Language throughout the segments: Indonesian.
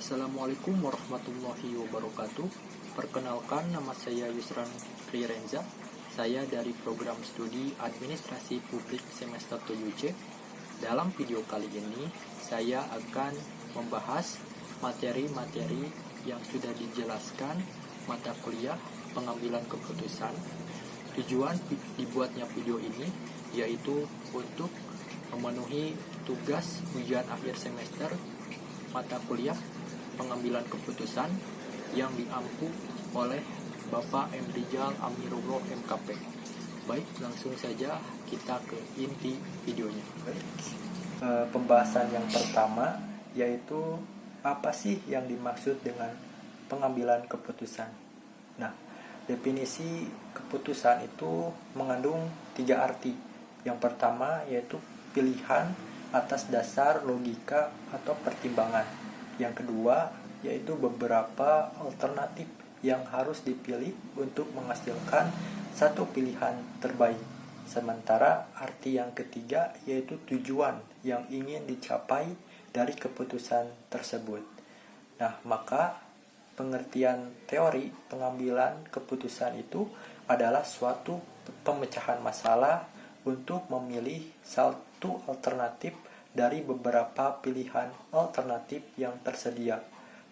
Assalamualaikum warahmatullahi wabarakatuh. Perkenalkan, nama saya Yusran Trirenza. Saya dari program studi Administrasi Publik semester 7C. Dalam video kali ini, saya akan membahas materi-materi yang sudah dijelaskan mata kuliah pengambilan keputusan. Tujuan dibuatnya video ini yaitu untuk memenuhi tugas ujian akhir semester mata kuliah pengambilan keputusan yang diampu oleh Bapak M. Rizal Amirullah MKP. Baik, langsung saja kita ke inti videonya. Pembahasan yang pertama yaitu apa sih yang dimaksud dengan pengambilan keputusan. Nah, definisi keputusan itu mengandung 3 arti. Yang pertama yaitu pilihan atas dasar logika atau pertimbangan. Yang kedua yaitu beberapa alternatif yang harus dipilih untuk menghasilkan satu pilihan terbaik. Sementara arti yang ketiga yaitu tujuan yang ingin dicapai dari keputusan tersebut. Nah, maka pengertian teori pengambilan keputusan itu adalah suatu pemecahan masalah untuk memilih satu alternatif dari beberapa pilihan alternatif yang tersedia.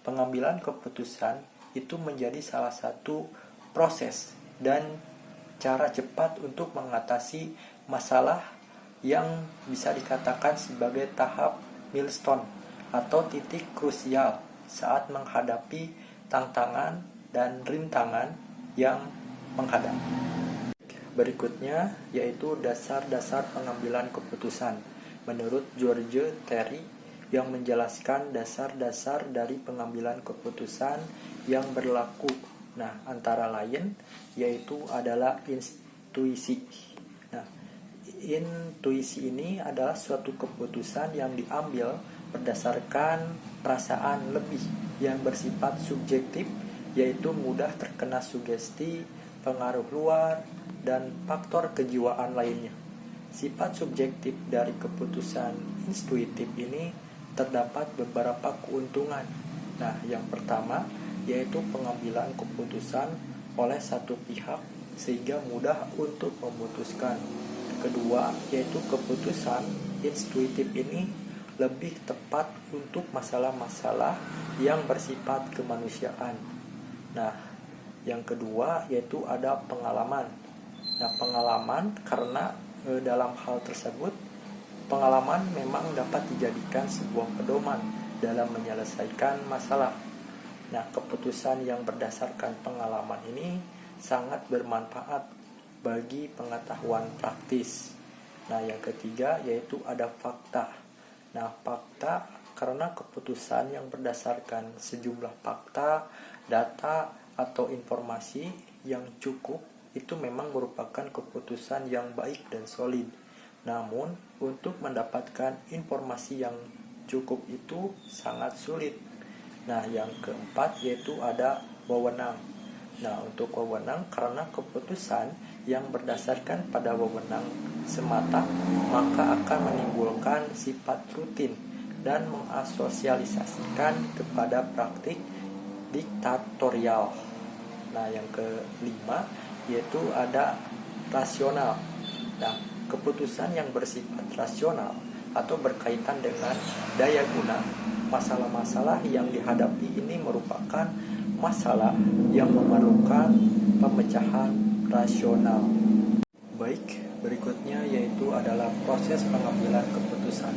Pengambilan keputusan itu menjadi salah satu proses dan cara cepat untuk mengatasi masalah yang bisa dikatakan sebagai tahap milestone atau titik krusial saat menghadapi tantangan dan rintangan yang menghadap. Berikutnya yaitu dasar-dasar pengambilan keputusan. Menurut George Terry yang menjelaskan dasar-dasar dari pengambilan keputusan yang berlaku. Nah, antara lain yaitu adalah intuisi. Nah, intuisi ini adalah suatu keputusan yang diambil berdasarkan perasaan lebih yang bersifat subjektif, yaitu mudah terkena sugesti, pengaruh luar, dan faktor kejiwaan lainnya. Sifat subjektif dari keputusan intuitif ini terdapat beberapa keuntungan. Nah, yang pertama yaitu pengambilan keputusan oleh satu pihak sehingga mudah untuk memutuskan. Kedua, yaitu keputusan intuitif ini lebih tepat untuk masalah-masalah yang bersifat kemanusiaan. Nah, yang kedua yaitu ada pengalaman. Nah, pengalaman karena dalam hal tersebut, pengalaman memang dapat dijadikan sebuah pedoman dalam menyelesaikan masalah. Nah, keputusan yang berdasarkan pengalaman ini sangat bermanfaat bagi pengetahuan praktis. Nah, yang ketiga yaitu ada fakta. Nah, fakta karena keputusan yang berdasarkan sejumlah fakta, data, atau informasi yang cukup itu memang merupakan keputusan yang baik dan solid. Namun, untuk mendapatkan informasi yang cukup itu sangat sulit. Nah, yang keempat yaitu ada wewenang. Nah, untuk wewenang karena keputusan yang berdasarkan pada wewenang semata, maka akan menimbulkan sifat rutin dan mengasosialisasikan kepada praktik diktatorial. Nah, yang kelima yaitu ada rasional. Nah, keputusan yang bersifat rasional atau berkaitan dengan daya guna masalah-masalah yang dihadapi ini merupakan masalah yang memerlukan pemecahan rasional. Baik, berikutnya yaitu adalah proses pengambilan keputusan.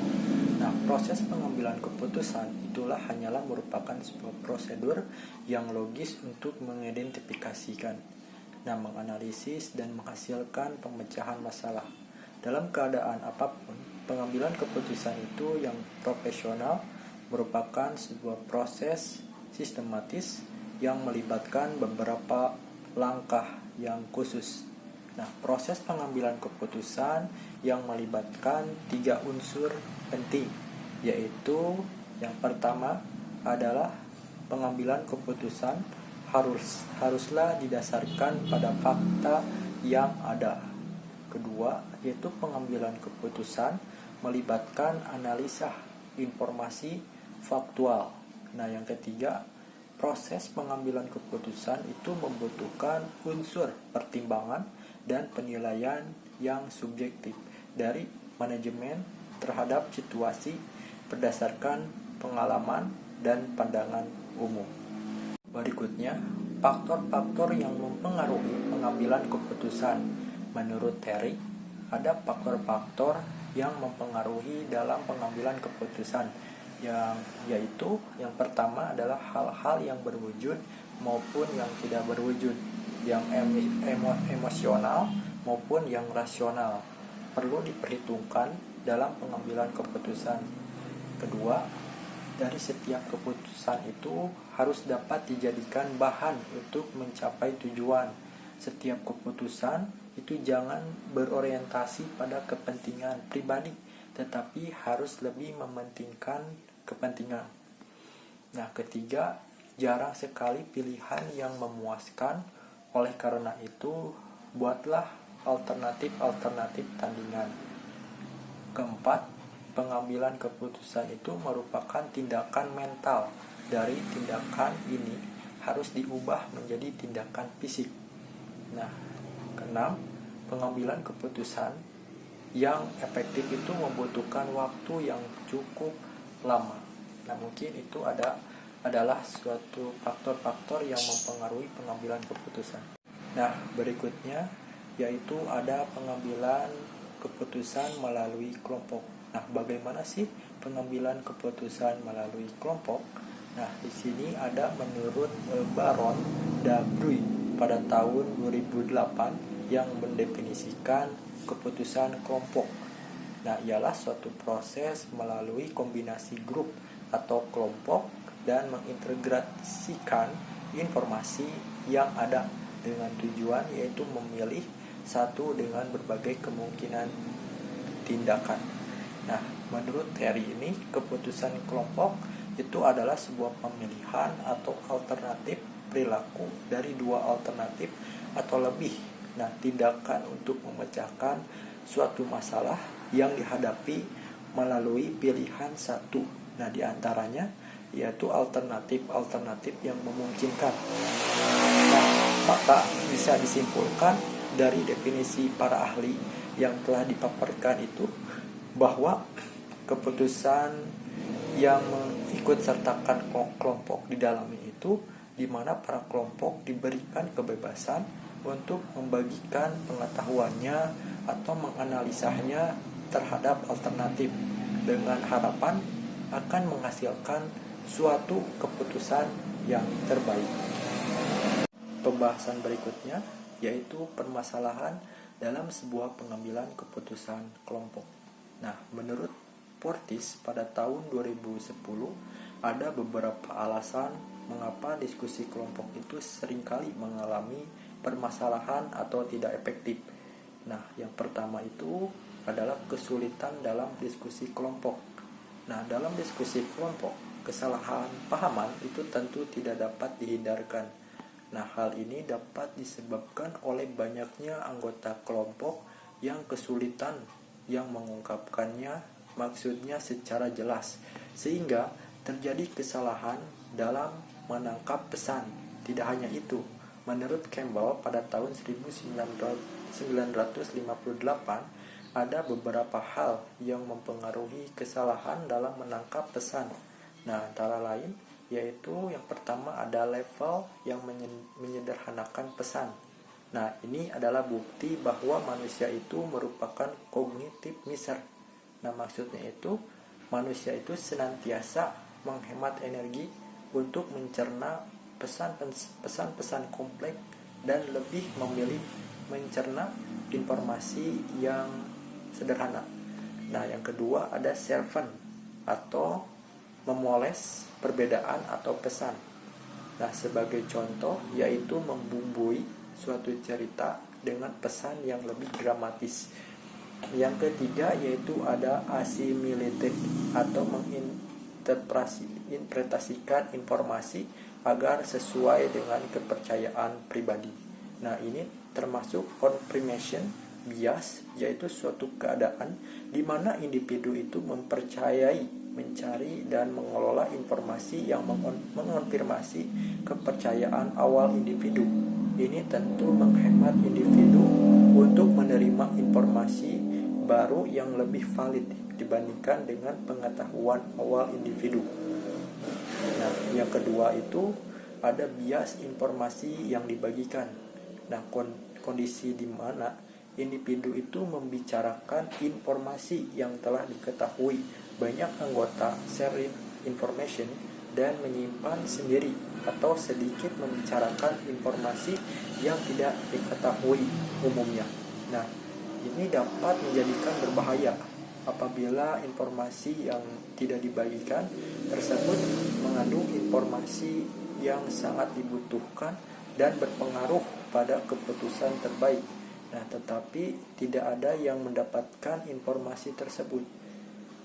Nah, proses pengambilan keputusan itulah hanyalah merupakan sebuah prosedur yang logis untuk mengidentifikasikan, menganalisis dan menghasilkan pemecahan masalah. Dalam keadaan apapun, pengambilan keputusan itu yang profesional merupakan sebuah proses sistematis yang melibatkan beberapa langkah yang khusus. Nah, proses pengambilan keputusan yang melibatkan 3 unsur penting, yaitu yang pertama adalah pengambilan keputusan haruslah didasarkan pada fakta yang ada. Kedua, yaitu pengambilan keputusan melibatkan analisa informasi faktual. Nah, yang ketiga, proses pengambilan keputusan itu membutuhkan unsur pertimbangan dan penilaian yang subjektif dari manajemen terhadap situasi berdasarkan pengalaman dan pandangan umum. Berikutnya, faktor-faktor yang mempengaruhi pengambilan keputusan. Menurut Terry, ada faktor-faktor yang mempengaruhi dalam pengambilan keputusan, yaitu yang pertama adalah hal-hal yang berwujud maupun yang tidak berwujud, yang emosional maupun yang rasional, perlu diperhitungkan dalam pengambilan keputusan. Kedua, dari setiap keputusan itu harus dapat dijadikan bahan untuk mencapai tujuan. Setiap keputusan itu jangan berorientasi pada kepentingan pribadi, tetapi harus lebih mementingkan kepentingan. Nah, ketiga, jarang sekali pilihan yang memuaskan. Oleh karena itu, buatlah alternatif tandingan. Keempat, pengambilan keputusan itu merupakan tindakan mental. Dari tindakan ini harus diubah menjadi tindakan fisik. Nah, keenam, pengambilan keputusan yang efektif itu membutuhkan waktu yang cukup lama. Nah, mungkin itu adalah suatu faktor-faktor yang mempengaruhi pengambilan keputusan. Nah, berikutnya yaitu ada pengambilan keputusan melalui kelompok. Nah, bagaimana sih pengambilan keputusan melalui kelompok? Nah, di sini ada menurut Baron Dabrui pada tahun 2008 yang mendefinisikan keputusan kelompok. Nah, ialah suatu proses melalui kombinasi grup atau kelompok dan mengintegrasikan informasi yang ada dengan tujuan yaitu memilih satu dengan berbagai kemungkinan tindakan. Nah, menurut teori ini, keputusan kelompok itu adalah sebuah pemilihan atau alternatif perilaku dari dua alternatif atau lebih. Nah, tindakan untuk memecahkan suatu masalah yang dihadapi melalui pilihan satu. Nah, diantaranya yaitu alternatif yang memungkinkan. Nah, maka bisa disimpulkan dari definisi para ahli yang telah dipaparkan itu bahwa keputusan yang mengikut sertakan kelompok di dalamnya itu di mana para kelompok diberikan kebebasan untuk membagikan pengetahuannya atau menganalisanya terhadap alternatif dengan harapan akan menghasilkan suatu keputusan yang terbaik. Pembahasan berikutnya yaitu permasalahan dalam sebuah pengambilan keputusan kelompok. Nah, menurut Portis pada tahun 2010 ada beberapa alasan mengapa diskusi kelompok itu seringkali mengalami permasalahan atau tidak efektif. Nah, yang pertama itu adalah kesulitan dalam diskusi kelompok. Nah, dalam diskusi kelompok, kesalahan pahaman itu tentu tidak dapat dihindarkan. Nah, hal ini dapat disebabkan oleh banyaknya anggota kelompok yang kesulitan yang mengungkapkannya maksudnya secara jelas, sehingga terjadi kesalahan dalam menangkap pesan. Tidak hanya itu, menurut Campbell pada tahun 1958 ada beberapa hal yang mempengaruhi kesalahan dalam menangkap pesan. Nah, antara lain yaitu yang pertama ada level yang menyederhanakan pesan. Nah, ini adalah bukti bahwa manusia itu merupakan cognitive miser. Nah, maksudnya itu manusia itu senantiasa menghemat energi untuk mencerna pesan-pesan kompleks dan lebih memilih mencerna informasi yang sederhana. Nah, yang kedua ada servant atau memoles perbedaan atau pesan. Nah, sebagai contoh yaitu membumbui suatu cerita dengan pesan yang lebih dramatis. Yang ketiga yaitu ada assimilate atau menginterpretasikan informasi agar sesuai dengan kepercayaan pribadi. Nah, ini termasuk confirmation bias, yaitu suatu keadaan di mana individu itu mempercayai mencari dan mengelola informasi yang mengonfirmasi kepercayaan awal individu. Ini tentu menghemat individu untuk menerima informasi baru yang lebih valid dibandingkan dengan pengetahuan awal individu. Nah, yang kedua itu ada bias informasi yang dibagikan. Nah, kondisi di mana individu itu membicarakan informasi yang telah diketahui. Banyak anggota share information dan menyimpan sendiri atau sedikit membicarakan informasi yang tidak diketahui umumnya. Nah, ini dapat menjadikan berbahaya apabila informasi yang tidak dibagikan tersebut mengandung informasi yang sangat dibutuhkan dan berpengaruh pada keputusan terbaik. Nah, tetapi tidak ada yang mendapatkan informasi tersebut.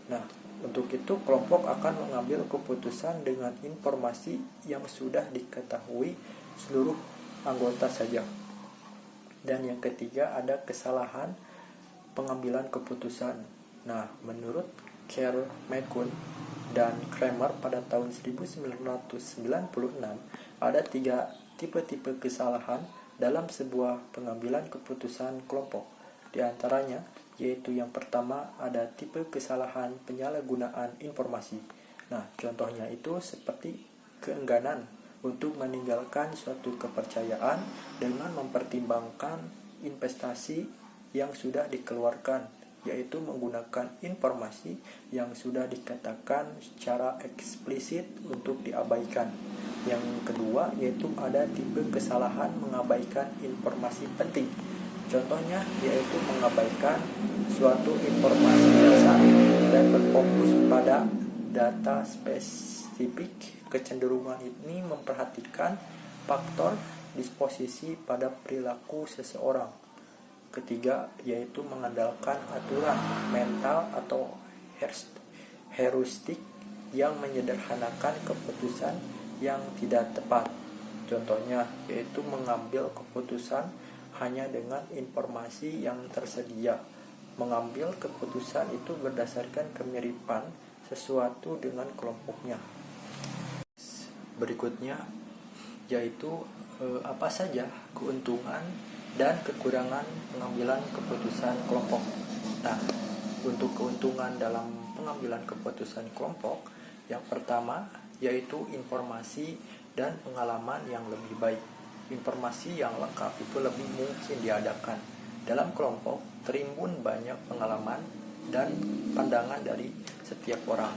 Nah, untuk itu kelompok akan mengambil keputusan dengan informasi yang sudah diketahui seluruh anggota saja. Dan yang ketiga ada kesalahan pengambilan keputusan. Nah, menurut Carl McCune dan Kramer pada tahun 1996 ada 3 tipe-tipe kesalahan dalam sebuah pengambilan keputusan kelompok. Di antaranya yaitu yang pertama ada tipe kesalahan penyalahgunaan informasi. Nah, contohnya itu seperti keengganan untuk meninggalkan suatu kepercayaan dengan mempertimbangkan investasi yang sudah dikeluarkan, yaitu menggunakan informasi yang sudah dikatakan secara eksplisit untuk diabaikan. Yang kedua yaitu ada tipe kesalahan mengabaikan informasi penting. Contohnya yaitu mengabaikan suatu informasi dasar dan berfokus pada data spesifik. Kecenderungan ini memperhatikan faktor disposisi pada perilaku seseorang. Ketiga yaitu mengandalkan aturan mental atau heuristik yang menyederhanakan keputusan yang tidak tepat. Contohnya yaitu mengambil keputusan hanya dengan informasi yang tersedia. Mengambil keputusan itu berdasarkan kemiripan sesuatu dengan kelompoknya. Berikutnya yaitu apa saja keuntungan dan kekurangan pengambilan keputusan kelompok. Nah, untuk keuntungan dalam pengambilan keputusan kelompok, yang pertama yaitu informasi dan pengalaman yang lebih baik. Informasi yang lengkap itu lebih mungkin diadakan. Dalam kelompok terimbun banyak pengalaman dan pandangan dari setiap orang.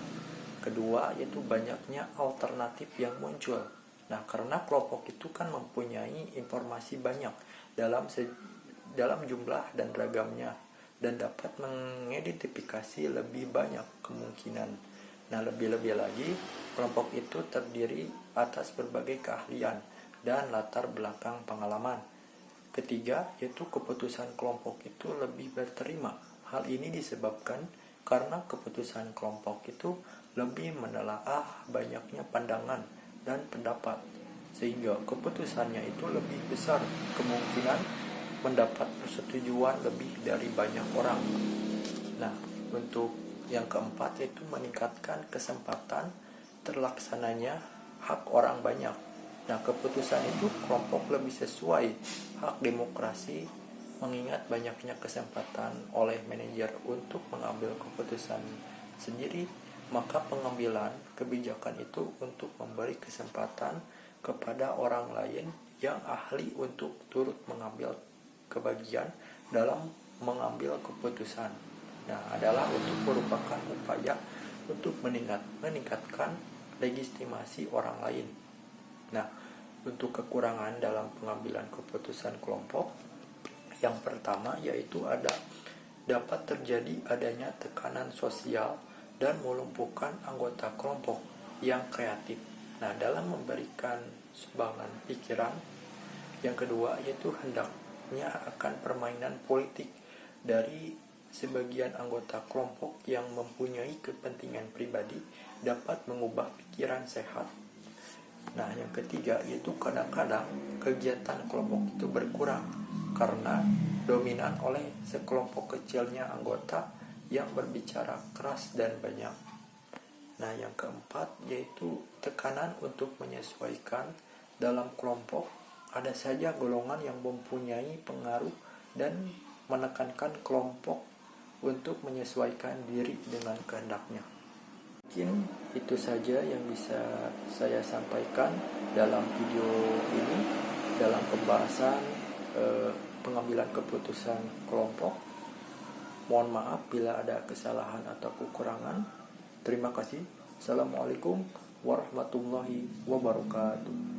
Kedua yaitu banyaknya alternatif yang muncul. Nah, karena kelompok itu kan mempunyai informasi banyak dalam jumlah dan ragamnya dan dapat mengidentifikasi lebih banyak kemungkinan. Nah, lebih-lebih lagi, kelompok itu terdiri atas berbagai keahlian dan latar belakang pengalaman. Ketiga, yaitu keputusan kelompok itu lebih berterima. Hal ini disebabkan karena keputusan kelompok itu lebih menelaah banyaknya pandangan dan pendapat, sehingga keputusannya itu lebih besar kemungkinan mendapat persetujuan lebih dari banyak orang. Nah, untuk yang keempat yaitu meningkatkan kesempatan terlaksananya hak orang banyak. Nah, keputusan itu kelompok lebih sesuai hak demokrasi mengingat banyaknya kesempatan oleh manajer untuk mengambil keputusan sendiri, maka pengambilan kebijakan itu untuk memberi kesempatan kepada orang lain yang ahli untuk turut mengambil kebagian dalam mengambil keputusan. Nah, adalah untuk merupakan upaya untuk meningkatkan legitimasi orang lain. Nah, untuk kekurangan dalam pengambilan keputusan kelompok, yang pertama yaitu dapat terjadi adanya tekanan sosial dan melumpuhkan anggota kelompok yang kreatif. Nah, dalam memberikan sumbangan pikiran. Yang kedua yaitu hendaknya akan permainan politik dari sebagian anggota kelompok yang mempunyai kepentingan pribadi dapat mengubah pikiran sehat. Nah, yang ketiga yaitu kadang-kadang kegiatan kelompok itu berkurang karena dominan oleh sekelompok kecilnya anggota yang berbicara keras dan banyak. Nah, yang keempat yaitu tekanan untuk menyesuaikan dalam kelompok. Ada saja golongan yang mempunyai pengaruh dan menekankan kelompok untuk menyesuaikan diri dengan kehendaknya. Mungkin itu saja yang bisa saya sampaikan dalam video ini, dalam pembahasan pengambilan keputusan kelompok. Mohon maaf bila ada kesalahan atau kekurangan. Terima kasih. Assalamualaikum warahmatullahi wabarakatuh.